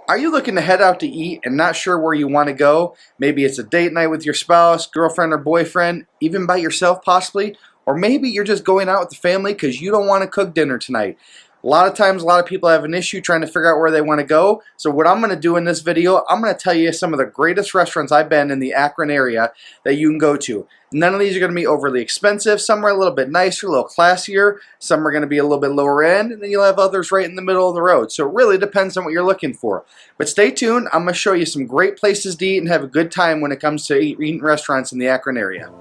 Are you looking to head out to eat and not sure where you want to go? Maybe it's a date night with your spouse, girlfriend, or boyfriend, even by yourself possibly. Or maybe you're just going out with the family because you don't want to cook dinner tonight. A lot of times, a lot of people have an issue trying to figure out where they want to go. So what I'm going to do in this video, I'm going to tell you some of the greatest restaurants I've been in the Akron area that you can go to. None of these are going to be overly expensive. Some are a little bit nicer, a little classier. Some are going to be a little bit lower end. And then you'll have others right in the middle of the road. So it really depends on what you're looking for. But stay tuned. I'm going to show you some great places to eat and have a good time when it comes to eating restaurants in the Akron area.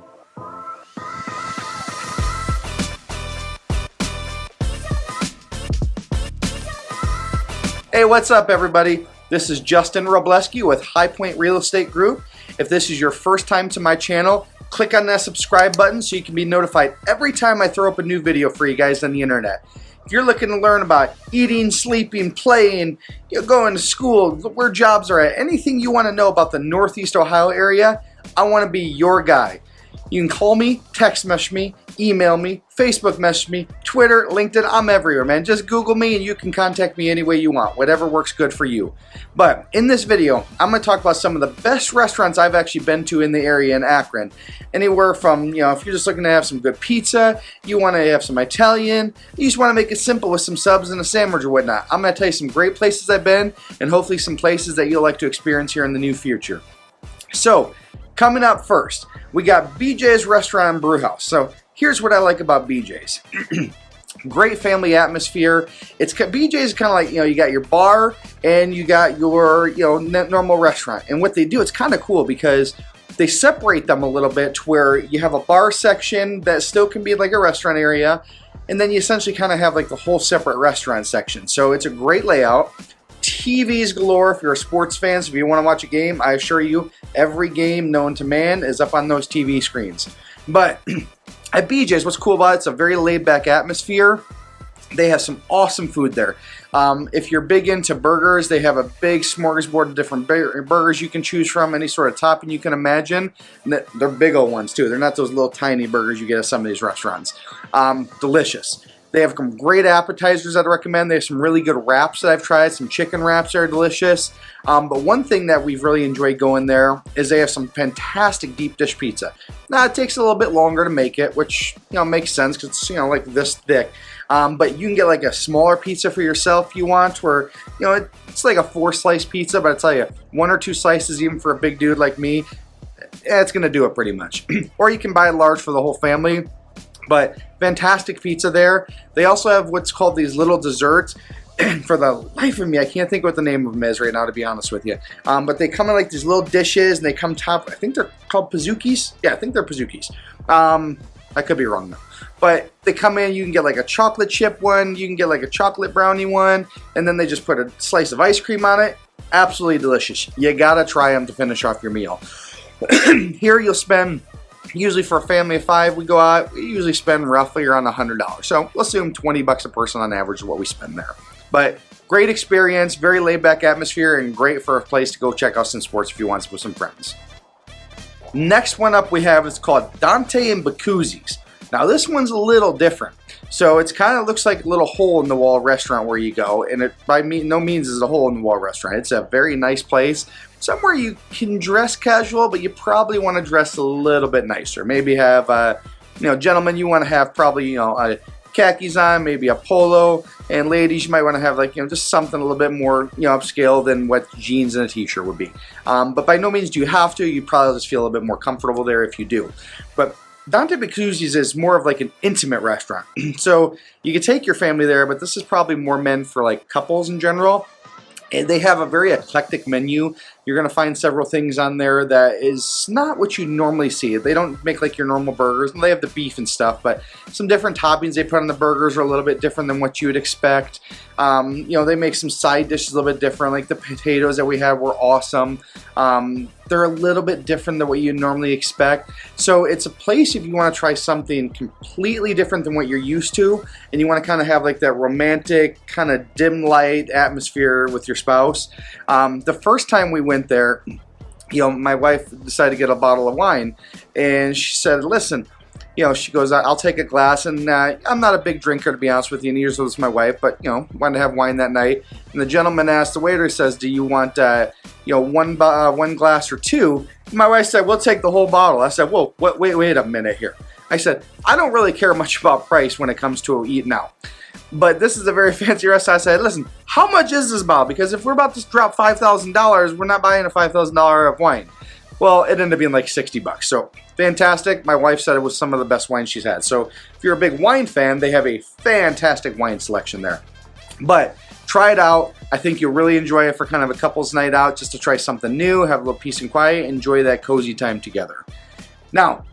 Hey, what's up everybody? This is Justin Robleski with High Point Real Estate Group. If this is your first time to my channel, click on that subscribe button so you can be notified every time I throw up a new video for you guys on the internet. If you're looking to learn about eating, sleeping, playing, going to school, where jobs are at, anything you want to know about the Northeast Ohio area, I want to be your guy. You can call me, text message me, email me, Facebook message me, Twitter, LinkedIn, I'm everywhere, man. Just Google me and you can contact me any way you want, whatever works good for you. But in this video, I'm going to talk about some of the best restaurants I've actually been to in the area in Akron. Anywhere from, if you're just looking to have some good pizza, you want to have some Italian, you just want to make it simple with some subs and a sandwich or whatnot. I'm going to tell you some great places I've been and hopefully some places that you'll like to experience here in the near future. So, coming up first, we got Luigis Restaurant and Brewhouse. So here's what I like about BJ's. Great family atmosphere. BJ's is kind of like, you got your bar and you got your, normal restaurant. And what they do, it's kind of cool because they separate them a little bit to where you have a bar section that still can be like a restaurant area. And then you essentially kind of have like the whole separate restaurant section. So it's a great layout. TVs galore if you're a sports fan. So if you want to watch a game, I assure you, every game known to man is up on those TV screens. But at BJ's, what's cool about it, it's a very laid-back atmosphere. They have some awesome food there. If you're big into burgers, they have a big smorgasbord of different burgers you can choose from, any sort of topping you can imagine. And they're big old ones too. They're not those little tiny burgers you get at some of these restaurants. Delicious. They have some great appetizers I'd recommend. They have some really good wraps that I've tried. Some chicken wraps that are delicious. But one thing that we've really enjoyed going there is they have some fantastic deep dish pizza. Now it takes a little bit longer to make it, which makes sense because it's like this thick. But you can get like a smaller pizza for yourself if you want, where it's like a 4-slice pizza. But I tell you, 1 or 2 slices, even for a big dude like me, it's gonna do it pretty much. Or you can buy a large for the whole family. But fantastic pizza there. They also have what's called these little desserts. For the life of me, I can't think what the name of them is right now, to be honest with you. But they come in like these little dishes, and they come top. I think they're called pazookies. Yeah, I think they're pazookies. I could be wrong though. But they come in. You can get like a chocolate chip one. You can get like a chocolate brownie one, and then they just put a slice of ice cream on it. Absolutely delicious. You gotta try them to finish off your meal. Here you'll spend. Usually for a family of 5, we go out, we usually spend roughly around $100. So we'll assume $20 a person on average is what we spend there. But great experience, very laid back atmosphere, and great for a place to go check out some sports if you want with some friends. Next one up we have is called Dante and Bacuzzi's. Now this one's a little different. So it's kind of looks like a little hole in the wall restaurant where you go, and it by no means is a hole in the wall restaurant. It's a very nice place. Somewhere you can dress casual, but you probably want to dress a little bit nicer. Maybe have, gentlemen, you want to have probably, khakis on, maybe a polo, and ladies, you might want to have like, just something a little bit more, upscale than what jeans and a t-shirt would be. But by no means do you have to. You probably just feel a bit more comfortable there if you do. But Dante Bacuzzi's is more of like an intimate restaurant. So you can take your family there, but this is probably more meant for like couples in general. And they have a very eclectic menu. You're going to find several things on there that is not what you normally see. They don't make like your normal burgers. They have the beef and stuff, but some different toppings they put on the burgers are a little bit different than what you would expect. They make some side dishes a little bit different. Like the potatoes that we had were awesome. They're a little bit different than what you normally expect. So it's a place if you want to try something completely different than what you're used to, and you want to kind of have like that romantic kind of dim light atmosphere with your spouse. The first time we went there, my wife decided to get a bottle of wine, and she said, listen, you know, she goes, I'll take a glass, and I'm not a big drinker, to be honest with you, and usually it's my wife, but, you know, wanted to have wine that night. And the gentleman asked, the waiter says, do you want, you know, one glass or two? And my wife said, we'll take the whole bottle. I said, whoa, wait a minute here. I said, I don't really care much about price when it comes to eating out. But this is a very fancy restaurant. I said, listen, how much is this bottle? Because if we're about to drop $5,000, we're not buying a $5,000 of wine. Well, it ended up being like 60 bucks. So fantastic. My wife said it was some of the best wine she's had. So if you're a big wine fan, they have a fantastic wine selection there. But try it out. I think you'll really enjoy it for kind of a couple's night out, just to try something new, have a little peace and quiet, enjoy that cozy time together. Now,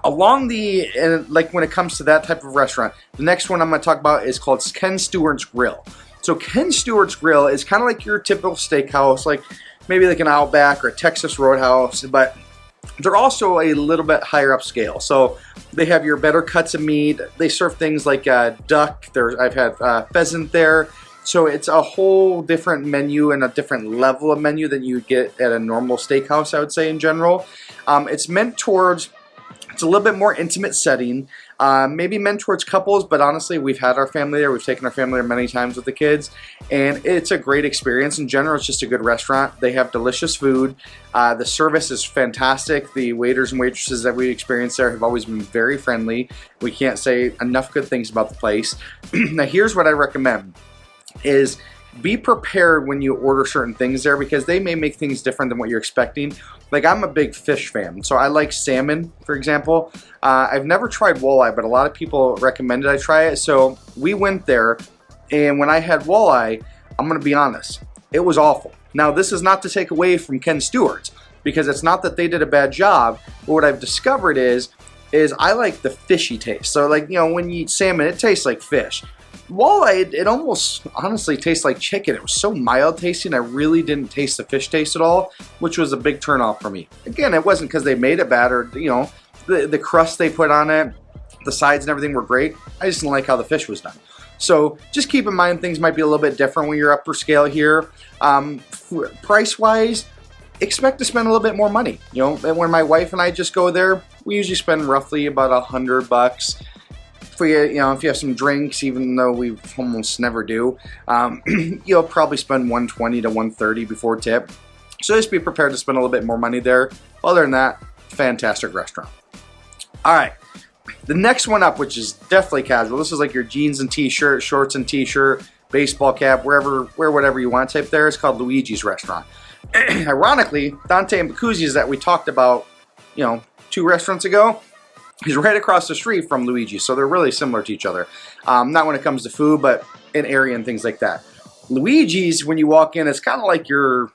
like when it comes to that type of restaurant, the next one I'm going to talk about is called Ken Stewart's Grill. So Ken Stewart's Grill is kind of like your typical steakhouse, like maybe like an Outback or a Texas Roadhouse, but they're also a little bit higher upscale. So they have your better cuts of meat. They serve things like duck. I've had pheasant there. So it's a whole different menu and a different level of menu than you would get at a normal steakhouse, I would say, in general. It's a little bit more intimate setting, maybe meant towards couples, but honestly, we've had our family there. We've taken our family there many times with the kids, and it's a great experience. In general, it's just a good restaurant. They have delicious food. The service is fantastic. The waiters and waitresses that we experienced there have always been very friendly. We can't say enough good things about the place. Now, here's what I recommend is be prepared when you order certain things there, because they may make things different than what you're expecting. Like, I'm a big fish fan, so I like salmon, for example. I've never tried walleye, but a lot of people recommended I try it. So we went there, and when I had walleye, I'm going to be honest, it was awful. Now, this is not to take away from Ken Stewart's, because it's not that they did a bad job, but what I've discovered is I like the fishy taste. So, like, you know, when you eat salmon, it tastes like fish. Walleye, it almost honestly tastes like chicken. It was so mild tasting, I really didn't taste the fish taste at all, which was a big turnoff for me. Again, it wasn't because they made it bad, or, you know, the crust they put on it, the sides and everything were great. I just didn't like how the fish was done. So just keep in mind, things might be a little bit different when you're upper scale here. Price-wise, expect to spend a little bit more money. You know, and when my wife and I just go there, we usually spend roughly about $100. You know, if you have some drinks, even though we almost never do, you'll probably spend $120 to $130 before tip. So just be prepared to spend a little bit more money there. Other than that, fantastic restaurant. All right, the next one up, which is definitely casual. This is like your jeans and t-shirt, shorts and t-shirt, baseball cap, wear whatever you want type there. It's called Luigis Restaurant. Ironically, Dante and Bacuzzi's that we talked about, you know, 2 restaurants ago, he's right across the street from Luigi, so they're really similar to each other. Not when it comes to food, but in area and things like that. Luigi's, when you walk in, it's kind of like it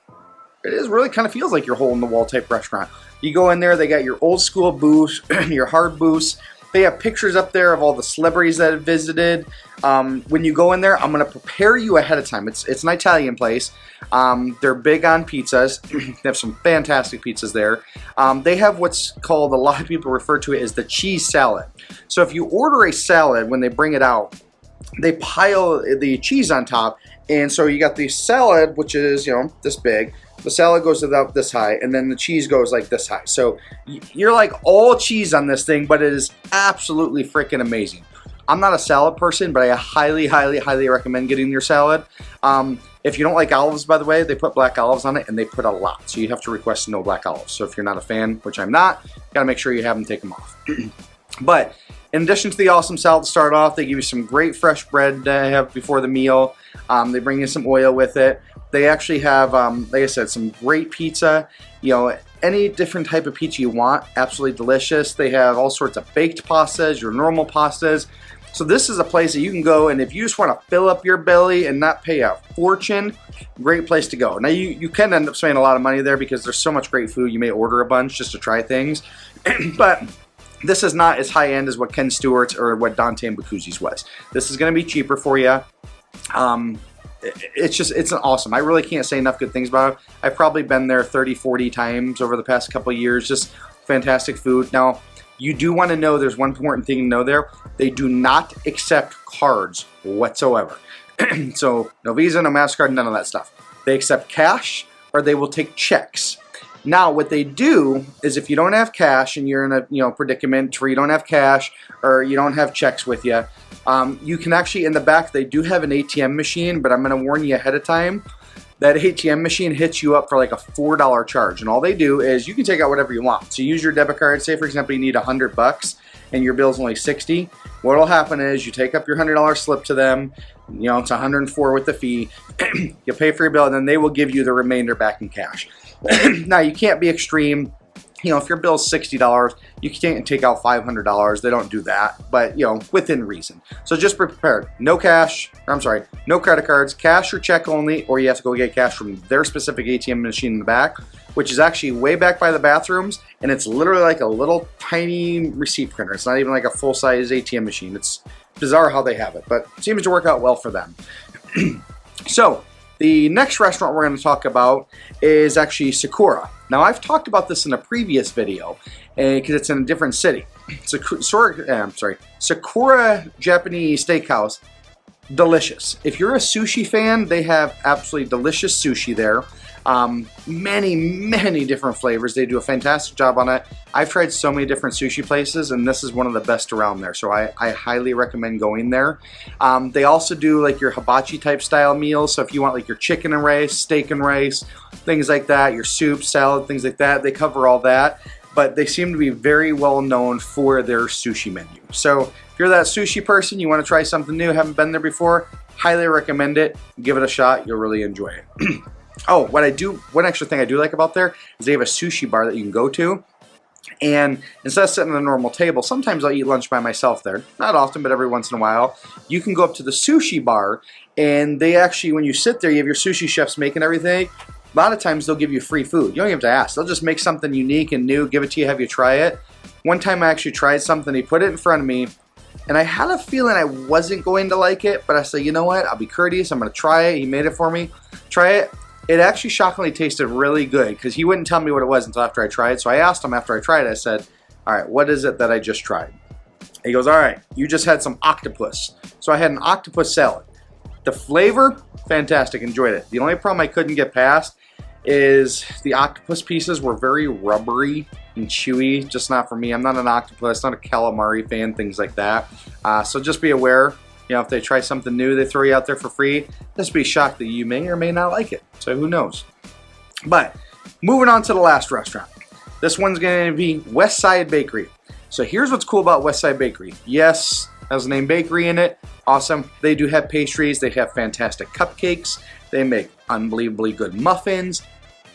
really kind of feels like your hole-in-the-wall type restaurant. You go in there, they got your old school booths, your hard booths. They have pictures up there of all the celebrities that have visited. When you go in there, I'm going to prepare you ahead of time. It's an Italian place. They're big on pizzas. They have some fantastic pizzas there. They have what's called, a lot of people refer to it as the cheese salad. So if you order a salad, when they bring it out, they pile the cheese on top. And so you got the salad, which is, you know, this big. The salad goes about this high, and then the cheese goes like this high. So you're like all cheese on this thing, but it is absolutely freaking amazing. I'm not a salad person, but I highly, highly, highly recommend getting your salad. If you don't like olives, by the way, they put black olives on it, and they put a lot. So you have to request no black olives. So if you're not a fan, which I'm not, you gotta make sure you have them take them off. But in addition to the awesome salad to start off, they give you some great fresh bread to have before the meal. They bring you some oil with it. They actually have, like I said, some great pizza. You know, any different type of pizza you want, absolutely delicious. They have all sorts of baked pastas, your normal pastas. So this is a place that you can go, and if you just want to fill up your belly and not pay a fortune, great place to go. Now, you can end up spending a lot of money there because there's so much great food. You may order a bunch just to try things. But this is not as high-end as what Ken Stewart's or what Dante and Bacuzzi's was. This is going to be cheaper for you. It's awesome. I really can't say enough good things about it. I've probably been there 30, 40 times over the past couple of years. Just fantastic food. Now, you do want to know, there's one important thing to know there. They do not accept cards whatsoever. So no Visa, no MasterCard, none of that stuff. They accept cash, or they will take checks. Now, what they do is if you don't have cash and you're in a predicament where you don't have cash or you don't have checks with you, you can actually, in the back, they do have an ATM machine, but I'm going to warn you ahead of time. That ATM machine hits you up for like a $4 charge, and all they do is you can take out whatever you want. So you use your debit card. Say, for example, you need $100 and your bill's only $60. What'll happen is you take up your $100 slip to them. It's $104 with the fee. You pay for your bill, and then they will give you the remainder back in cash. Now, you can't be extreme. If your bill's $60, you can't take out $500. They don't do that, but within reason. So just be prepared. No cash, no credit cards, cash or check only, or you have to go get cash from their specific ATM machine in the back, which is actually way back by the bathrooms, and it's literally like a little tiny receipt printer. It's not even like a full-size ATM machine. It's bizarre how they have it, but it seems to work out well for them. So, the next restaurant we're going to talk about is actually Sakura. Now, I've talked about this in a previous video because it's in a different city. Sakura Japanese Steakhouse, delicious. If you're a sushi fan, they have absolutely delicious sushi there. Many different flavors. They do a fantastic job on it. I've tried so many different sushi places, and this is one of the best around there, so I highly recommend going there. They also do like your hibachi type style meals, so if you want like your chicken and rice, steak and rice, things like that, your soup, salad, things like that, they cover all that, but they seem to be very well known for their sushi menu. So if you're that sushi person, you want to try something new, haven't been there before, highly recommend it. Give it a shot, you'll really enjoy it. Oh, one extra thing I do like about there is they have a sushi bar that you can go to, and instead of sitting at a normal table, sometimes I'll eat lunch by myself there. Not often, but every once in a while. You can go up to the sushi bar, and they actually, when you sit there, you have your sushi chefs making everything. A lot of times they'll give you free food. You don't even have to ask. They'll just make something unique and new, give it to you, have you try it. One time I actually tried something, he put it in front of me, and I had a feeling I wasn't going to like it, but I said, you know what, I'll be courteous, I'm going to try it. He made it for me. Try it. It actually shockingly tasted really good because he wouldn't tell me what it was until after I tried. So I asked him after I tried it, I said, all right, what is it that I just tried? He goes, all right, you just had some octopus. So I had an octopus salad. The flavor, fantastic, enjoyed it. The only problem I couldn't get past is the octopus pieces were very rubbery and chewy, just not for me. I'm not an octopus, not a calamari fan, things like that. So just be aware. If they try something new, they throw you out there for free, just be shocked that you may or may not like it. So who knows? But moving on to the last restaurant. This one's going to be West Side Bakery. So here's what's cool about West Side Bakery. Yes, has the name bakery in it. Awesome. They do have pastries. They have fantastic cupcakes. They make unbelievably good muffins.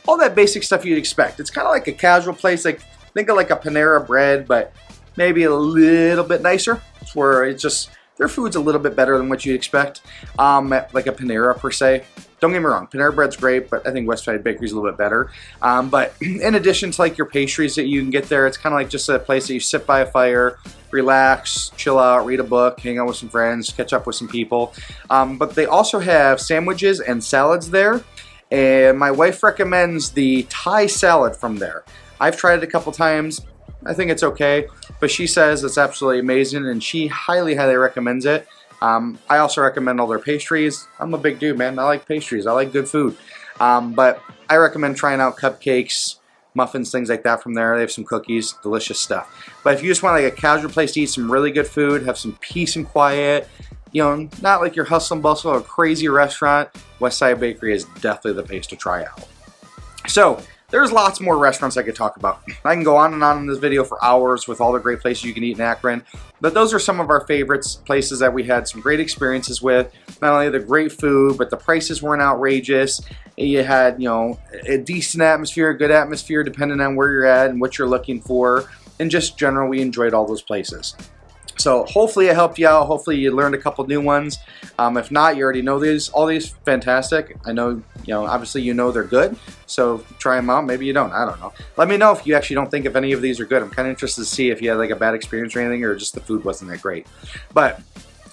All that basic stuff you'd expect. It's kind of like a casual place. Like think of like a Panera Bread, but maybe a little bit nicer. It's where it's just their food's a little bit better than what you'd expect, like a Panera per se. Don't get me wrong, Panera Bread's great, but I think West Side Bakery's a little bit better. But in addition to like your pastries that you can get there, it's kind of like just a place that you sit by a fire, relax, chill out, read a book, hang out with some friends, catch up with some people. But they also have sandwiches and salads there, and my wife recommends the Thai salad from there. I've tried it a couple times. I think it's okay, but she says it's absolutely amazing, and she highly recommends it. I also recommend all their pastries. I'm a big dude, man. I like pastries. I like good food. But I recommend trying out cupcakes, muffins, things like that from there. They have some cookies, delicious stuff. But if you just want like a casual place to eat some really good food, have some peace and quiet, not like your hustle and bustle or crazy restaurant, West Side Bakery is definitely the place to try out. So, there's lots more restaurants I could talk about. I can go on and on in this video for hours with all the great places you can eat in Akron. But those are some of our favorites, places that we had some great experiences with. Not only the great food, but the prices weren't outrageous. You had, a decent atmosphere, a good atmosphere, depending on where you're at and what you're looking for. And just general, we enjoyed all those places. So hopefully I helped you out. Hopefully you learned a couple new ones. If not, you already know all these fantastic. I know, obviously they're good. So try them out. Maybe you don't. I don't know. Let me know if you actually don't think if any of these are good. I'm kind of interested to see if you had like a bad experience or anything, or just the food wasn't that great. But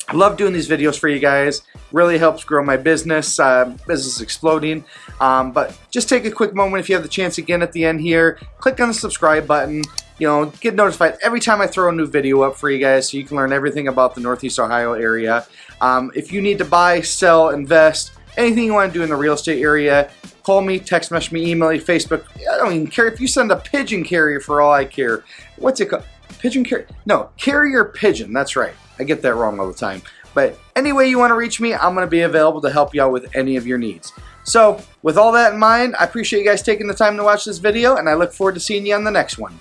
I love doing these videos for you guys. Really helps grow my business. Business is exploding. But just take a quick moment if you have the chance again at the end here. Click on the subscribe button. Get notified every time I throw a new video up for you guys so you can learn everything about the Northeast Ohio area. If you need to buy, sell, invest, anything you want to do in the real estate area, call me, text message me, email me, Facebook. I don't even care if you send a pigeon carrier for all I care. What's it called? Pigeon carrier? No, carrier pigeon. That's right. I get that wrong all the time. But any way you want to reach me, I'm going to be available to help you out with any of your needs. So with all that in mind, I appreciate you guys taking the time to watch this video, and I look forward to seeing you on the next one.